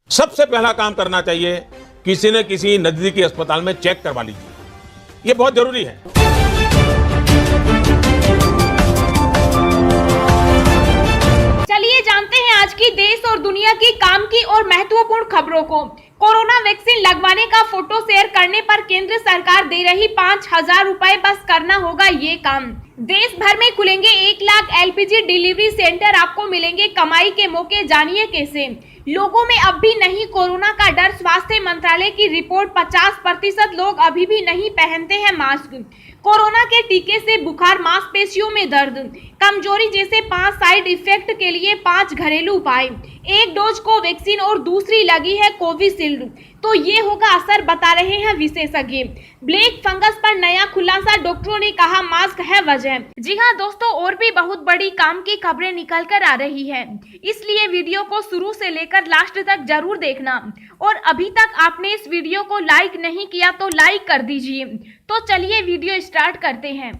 सबसे पहला काम करना चाहिए, किसी न किसी नजदीकी अस्पताल में चेक करवा लीजिए, ये बहुत जरूरी है। चलिए जानते हैं आज की देश और दुनिया की काम की और महत्वपूर्ण खबरों को। कोरोना वैक्सीन लगवाने का फोटो शेयर करने पर केंद्र सरकार दे रही 5,000 रुपए, बस करना होगा ये काम। देश भर में खुलेंगे 1 लाख एलपीजी डिलीवरी सेंटर, आपको मिलेंगे कमाई के मौके, जानिए कैसे। लोगों में अब भी नहीं कोरोना का डर, स्वास्थ्य मंत्रालय की रिपोर्ट, 50% लोग अभी भी नहीं पहनते हैं मास्क। कोरोना के टीके से बुखार, मांसपेशियों में दर्द, कमजोरी जैसे 5 साइड इफेक्ट के लिए 5 घरेलू उपाय। 1 डोज को वैक्सीन और दूसरी लगी है कोविशील्ड, तो ये होगा असर, बता रहे हैं विशेषज्ञ। ब्लैक फंगस पर नया खुलासा, डॉक्टरों ने कहा मास्क है वजह। जी हाँ दोस्तों, और भी बहुत बड़ी काम की खबरें निकल कर आ रही है, इसलिए वीडियो को शुरू से लेकर लास्ट तक जरूर देखना। और अभी तक आपने इस वीडियो को लाइक नहीं किया तो लाइक कर दीजिए। तो चलिए वीडियो स्टार्ट करते हैं।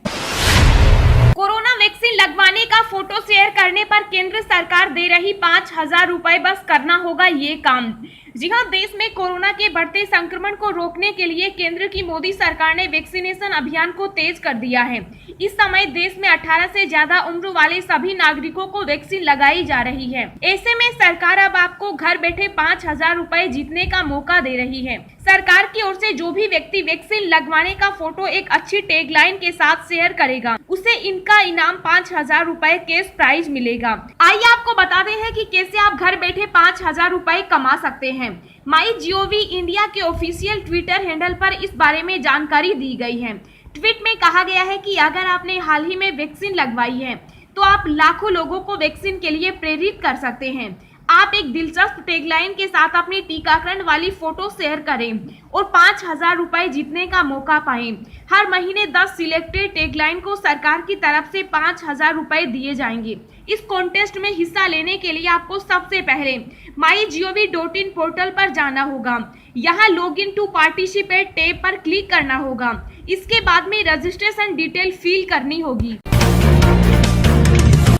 कोरोना वैक्सीन लगवाने का फोटो शेयर करने पर केंद्र सरकार दे रही 5,000 रुपए, बस करना होगा ये काम। जी हाँ, देश में कोरोना के बढ़ते संक्रमण को रोकने के लिए केंद्र की मोदी सरकार ने वैक्सीनेशन अभियान को तेज कर दिया है। इस समय देश में 18 से ज्यादा उम्र वाले सभी नागरिकों को वैक्सीन लगाई जा रही है। ऐसे में सरकार अब आपको घर बैठे 5,000 रुपए जीतने का मौका दे रही है। सरकार की ओर से जो भी व्यक्ति वैक्सीन लगवाने का फोटो एक अच्छी टैगलाइन के साथ शेयर करेगा, उसे इनका इनाम 5,000 रुपए कैश प्राइज मिलेगा। आइए आपको बताते हैं कि कैसे आप घर बैठे 5,000 रुपए कमा सकते हैं। MyGov इंडिया के ऑफिशियल ट्विटर हैंडल पर इस बारे में जानकारी दी गई है। ट्वीट में कहा गया है कि अगर आपने हाल ही में वैक्सीन लगवाई है तो आप लाखों लोगों को वैक्सीन के लिए प्रेरित कर सकते हैं। आप एक दिलचस्प टैगलाइन के साथ अपनी टीकाकरण वाली फोटो शेयर करें और 5,000 रुपए जीतने का मौका पाएं। हर महीने 10 सिलेक्टेड टैगलाइन को सरकार की तरफ से 5,000 रुपए दिए जाएंगे। इस कॉन्टेस्ट में हिस्सा लेने के लिए आपको सबसे पहले mygov.in पोर्टल पर जाना होगा। यहाँ log in to participate tab पर क्लिक करना होगा। इसके बाद में रजिस्ट्रेशन डिटेल फिल करनी होगी।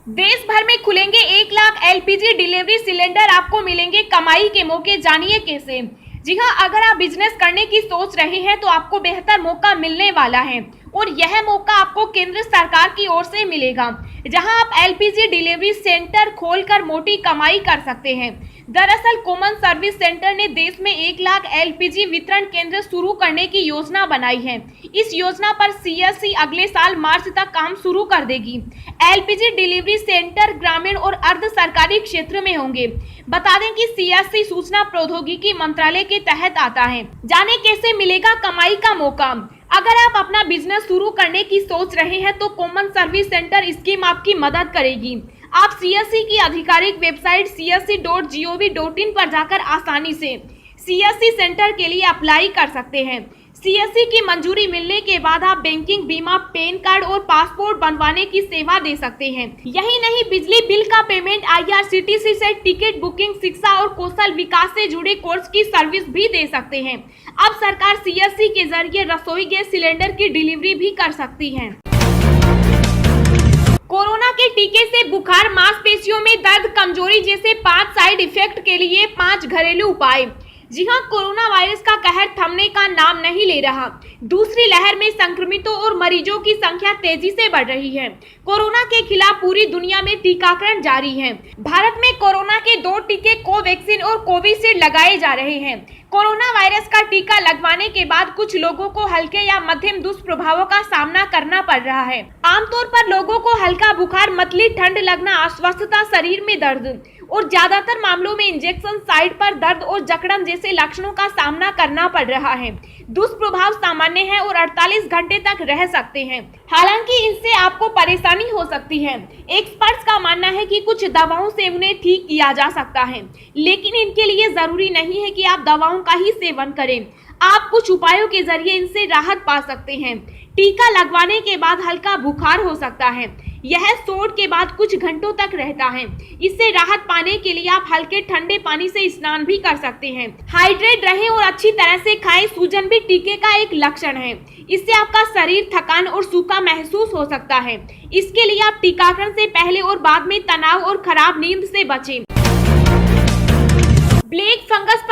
देश भर में खुलेंगे 1 लाख एलपीजी डिलीवरी सिलेंडर, आपको मिलेंगे कमाई के मौके, जानिए कैसे। जी हाँ, अगर आप बिजनेस करने की सोच रहे हैं तो आपको बेहतर मौका मिलने वाला है और यह मौका आपको केंद्र सरकार की ओर से मिलेगा, जहां आप एलपीजी डिलीवरी सेंटर खोलकर मोटी कमाई कर सकते हैं। दरअसल कॉमन सर्विस सेंटर ने देश में 1 लाख एलपीजी वितरण केंद्र शुरू करने की योजना बनाई है। इस योजना पर सीएससी अगले साल मार्च तक काम शुरू कर देगी। एलपीजी डिलीवरी सेंटर ग्रामीण और अर्ध सरकारी क्षेत्र में होंगे। बता दें कि सीएससी सूचना प्रौद्योगिकी मंत्रालय के तहत आता है। जाने कैसे मिलेगा कमाई का मौका। अगर आप अपना बिजनेस शुरू करने की सोच रहे हैं तो कॉमन सर्विस सेंटर स्कीम आपकी मदद करेगी। आप सीएससी की आधिकारिक वेबसाइट csc.gov.in पर जाकर आसानी से सीएससी सेंटर के लिए अप्लाई कर सकते हैं। सीएससी की मंजूरी मिलने के बाद आप बैंकिंग, बीमा, पैन कार्ड और पासपोर्ट बनवाने की सेवा दे सकते हैं। यही नहीं, बिजली बिल का पेमेंट, IRCTC से टिकट बुकिंग, शिक्षा और कौशल विकास से जुड़े कोर्स की सर्विस भी दे सकते हैं। अब सरकार सीएससी के जरिए रसोई गैस सिलेंडर की डिलीवरी भी कर सकती है। कोरोना के टीके से बुखार, मांसपेशियों में दर्द, कमजोरी जैसे 5 साइड इफेक्ट के लिए 5 घरेलू उपाय। जी हाँ, कोरोना वायरस का कहर थमने का नाम नहीं ले रहा। दूसरी लहर में संक्रमितों और मरीजों की संख्या तेजी से बढ़ रही है। कोरोना के खिलाफ पूरी दुनिया में टीकाकरण जारी है। भारत में कोरोना के 2 टीके कोवैक्सीन और कोविशील्ड लगाए जा रहे हैं। कोरोना वायरस का टीका लगवाने के बाद कुछ लोगों को हल्के या मध्यम दुष्प्रभावों का सामना करना पड़ रहा है। आमतौर पर लोगों को हल्का बुखार, मतली ठंड लगना, अस्वस्थता, शरीर में दर्द और ज्यादातर मामलों में इंजेक्शन साइट पर दर्द और जकड़न जैसे लक्षणों का सामना करना पड़ रहा है। दुष्प्रभाव सामान्य है और 48 घंटे तक रह सकते हैं। हालांकि इनसे आपको परेशानी हो सकती है। एक्सपर्ट्स का मानना है कि कुछ दवाओं से उन्हें ठीक किया जा सकता है, लेकिन इनके लिए जरूरी नहीं है कि आप दवाओं का ही सेवन करें। आप कुछ उपायों के जरिए इनसे राहत पा सकते हैं। टीका लगवाने के बाद हल्का बुखार हो सकता है। यह शॉट के बाद कुछ घंटों तक रहता है। इससे राहत पाने के लिए आप हल्के ठंडे पानी से स्नान भी कर सकते हैं। हाइड्रेट रहें और अच्छी तरह से खाएं। सूजन भी टीके का एक लक्षण है। इससे आपका शरीर थकान और सूखा महसूस हो सकता है। इसके लिए आप टीकाकरण से पहले और बाद में तनाव और खराब नींद से बचें। ब्लैक फंगस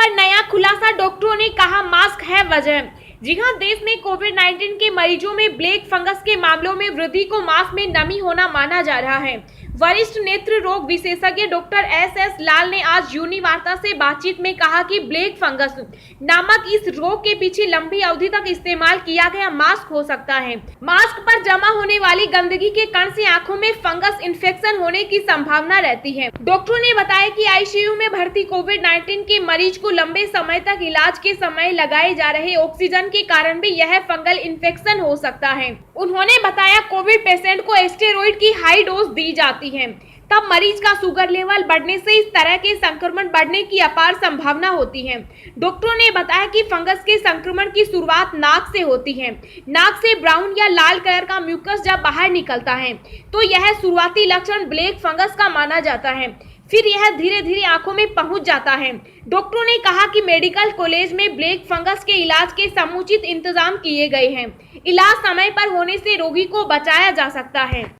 वजह। जी हां, देश में कोविड-19 के मरीजों में ब्लैक फंगस के मामलों में वृद्धि को मांस में नमी होना माना जा रहा है। वरिष्ठ नेत्र रोग विशेषज्ञ डॉक्टर एस लाल ने आज यूनी वार्ता से बातचीत में कहा कि ब्लैक फंगस नामक इस रोग के पीछे लंबी अवधि तक इस्तेमाल किया गया मास्क हो सकता है। मास्क पर जमा होने वाली गंदगी के कण से आंखों में फंगस इन्फेक्शन होने की संभावना रहती है। डॉक्टरों ने बताया कि आईसीयू में भर्ती कोविड-19 के मरीज को लंबे समय तक इलाज के समय लगाए जा रहे ऑक्सीजन के कारण भी यह फंगल इन्फेक्शन हो सकता है। उन्होंने बताया कोविड पेशेंट को स्टेरॉइड की हाई डोज दी जाती है, तब मरीज का शुगर लेवल बढ़ने से इस तरह के संक्रमण बढ़ने की अपार संभावना होती है। डॉक्टरों ने बताया कि फंगस के संक्रमण की शुरुआत नाक से होती है। नाक से ब्राउन या लाल कलर का म्यूकस जब बाहर निकलता है तो यह शुरुआती लक्षण ब्लैक फंगस का माना जाता है। फिर यह धीरे धीरे आंखों में पहुंच जाता है। डॉक्टरों ने कहा कि मेडिकल कॉलेज में ब्लैक फंगस के इलाज के समुचित इंतजाम किए गए हैं। इलाज समय पर होने से रोगी को बचाया जा सकता है।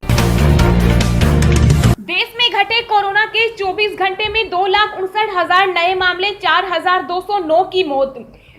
देश में घटे कोरोना के 24 घंटे में 2,59,000 नए मामले, 4,209 की मौत।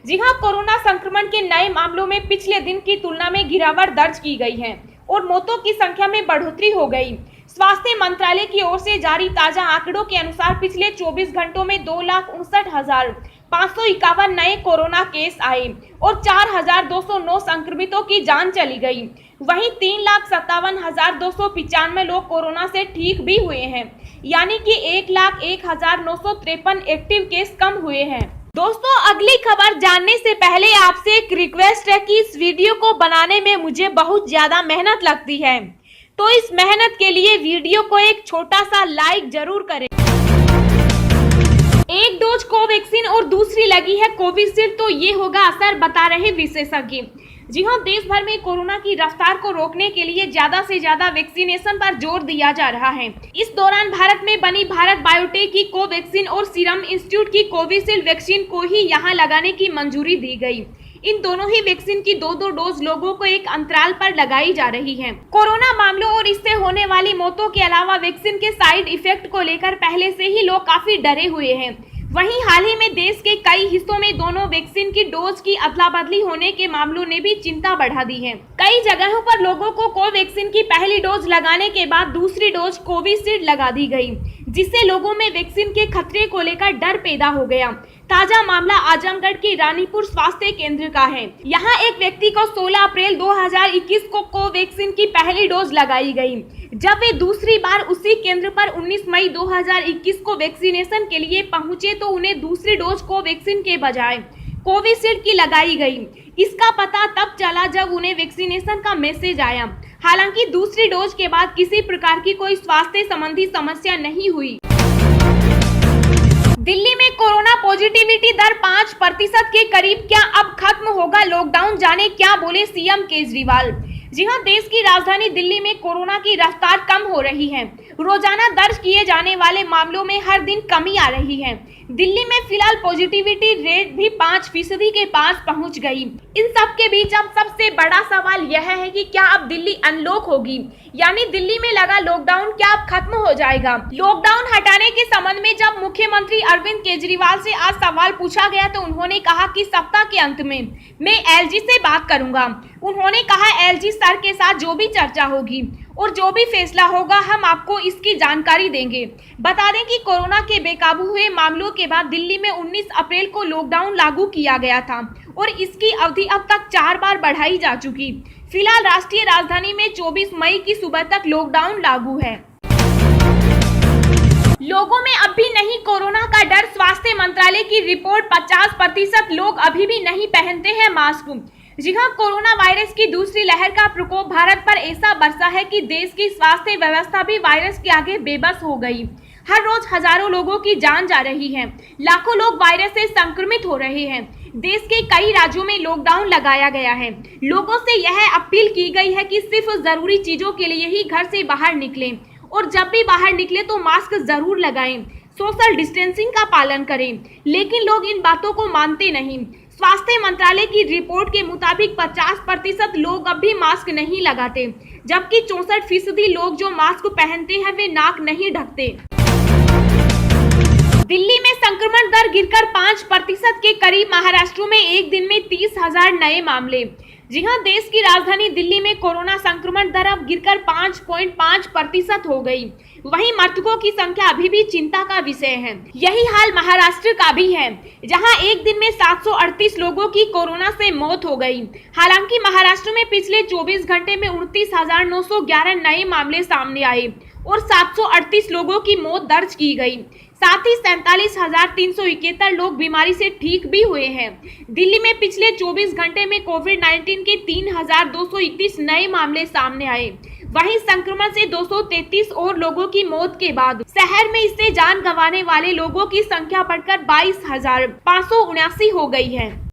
जी हां, कोरोना संक्रमण के नए मामलों में पिछले दिन की तुलना में गिरावट दर्ज की गई है और मौतों की संख्या में बढ़ोतरी हो गई। स्वास्थ्य मंत्रालय की ओर से जारी ताजा आंकड़ों के अनुसार पिछले 24 घंटों में 2,59,551 नए कोरोना केस आए और 4,209 संक्रमितों की जान चली गई। वहीं 3,57,295 लोग कोरोना से ठीक भी हुए हैं, यानी कि 1,01,953 एक्टिव केस कम हुए हैं। दोस्तों, अगली खबर जानने से पहले आपसे एक रिक्वेस्ट है कि इस वीडियो को बनाने में मुझे बहुत ज्यादा मेहनत लगती है, तो इस मेहनत के लिए वीडियो को एक छोटा सा लाइक जरूर करें। एक डोज कोवैक्सीन और दूसरी लगी है कोविशील्ड, तो ये होगा असर, बता रहे विशेषज्ञ। जी हां, देश भर में कोरोना की रफ्तार को रोकने के लिए ज्यादा से ज्यादा वैक्सीनेशन पर जोर दिया जा रहा है। इस दौरान भारत में बनी भारत बायोटेक की कोवैक्सीन और सीरम इंस्टीट्यूट की कोविशील्ड वैक्सीन को ही यहां लगाने की मंजूरी दी गई। इन दोनों ही वैक्सीन की 2-2 डोज लोगों को एक अंतराल पर लगाई जा रही है। कोरोना मामलों और इससे होने वाली मौतों के अलावा वैक्सीन के साइड इफेक्ट को लेकर पहले से ही लोग काफी डरे हुए हैं। वहीं हाल ही में देश के कई हिस्सों में दोनों वैक्सीन की डोज की अदला बदली होने के मामलों ने भी चिंता बढ़ा दी है। कई जगहों पर लोगों को कोवैक्सीन की पहली डोज लगाने के बाद दूसरी डोज कोविशील्ड लगा दी गई, जिससे लोगों में वैक्सीन के खतरे को लेकर डर पैदा हो गया। ताजा मामला आजमगढ़ के रानीपुर स्वास्थ्य केंद्र का है। यहाँ एक व्यक्ति को 16 अप्रैल 2021 को कोवैक्सीन की पहली डोज लगाई गई। जब वे दूसरी बार उसी केंद्र पर 19 मई 2021 को वैक्सीनेशन के लिए पहुंचे तो उन्हें दूसरी डोज कोवैक्सीन के बजाय कोविशील्ड की लगाई गई। इसका पता तब चला जब उन्हें वैक्सीनेशन का मैसेज आया। हालांकि दूसरी डोज के बाद किसी प्रकार की कोई स्वास्थ्य संबंधी समस्या नहीं हुई। दिल्ली में कोरोना पॉजिटिविटी दर 5% के करीब, क्या अब खत्म होगा लॉकडाउन, जाने क्या बोले सीएम केजरीवाल। जी हां, देश की राजधानी दिल्ली में कोरोना की रफ्तार कम हो रही है। रोजाना दर्ज किए जाने वाले मामलों में हर दिन कमी आ रही है। दिल्ली में फिलहाल पॉजिटिविटी रेट भी 5% के पास पहुंच गई। इन सब के बीच अब सबसे बड़ा सवाल यह है कि क्या अब दिल्ली अनलॉक होगी, यानी दिल्ली में लगा लॉकडाउन क्या अब खत्म हो जाएगा। लॉकडाउन हटाने के संबंध में जब मुख्यमंत्री अरविंद केजरीवाल से आज सवाल पूछा गया तो उन्होंने कहा कि सप्ताह के अंत में मैं एलजी से बात करूंगा। उन्होंने कहा एलजी सर के साथ जो भी चर्चा होगी और जो भी फैसला होगा हम आपको इसकी जानकारी देंगे। बता दें कि कोरोना के बेकाबू हुए मामलों के बाद दिल्ली में 19 अप्रैल को लॉकडाउन लागू किया गया था और इसकी अवधि अब तक 4 बार बढ़ाई जा चुकी। फिलहाल राष्ट्रीय राजधानी में 24 मई की सुबह तक लॉकडाउन लागू है। लोगों में अब भी नहीं कोरोना का डर, स्वास्थ्य मंत्रालय की रिपोर्ट 50% लोग अभी भी नहीं पहनते हैं मास्क। जी हां, कोरोना वायरस की दूसरी लहर का प्रकोप भारत पर ऐसा बरसा है कि देश की स्वास्थ्य व्यवस्था भी वायरस के आगे बेबस हो गई। हर रोज हजारों लोगों की जान जा रही है, लाखों लोग वायरस से संक्रमित हो रहे हैं। देश के कई राज्यों में लॉकडाउन लगाया गया है। लोगों से यह अपील की गई है कि सिर्फ जरूरी चीजों के लिए ही घर से बाहर निकलें और जब भी बाहर निकले तो मास्क जरूर लगाएं, सोशल डिस्टेंसिंग का पालन करें। लेकिन लोग इन बातों को मानते नहीं। स्वास्थ्य मंत्रालय की रिपोर्ट के मुताबिक 50% लोग अब भी मास्क नहीं लगाते, जबकि 64% लोग जो मास्क पहनते हैं वे नाक नहीं ढकते। दिल्ली में संक्रमण दर गिरकर 5% के करीब। महाराष्ट्र में एक दिन में 30,000 नए मामले। जी हां, देश की राजधानी दिल्ली में कोरोना संक्रमण दर अब गिरकर 5.5% हो गई। वहीं मृतकों की संख्या अभी भी चिंता का विषय है। यही हाल महाराष्ट्र का भी है, जहां एक दिन में 738 लोगों की कोरोना से मौत हो गई। हालांकि महाराष्ट्र में पिछले 24 घंटे में 29,911 नए मामले सामने आए और 738 लोगों की मौत दर्ज की गई। साथ ही 47,371 लोग बीमारी से ठीक भी हुए हैं। दिल्ली में पिछले 24 घंटे में कोविड-19 के 3,231 नए मामले सामने आए। वहीं संक्रमण से 233 और लोगों की मौत के बाद शहर में इससे जान गंवाने वाले लोगों की संख्या बढ़कर 22,579 हो गई है।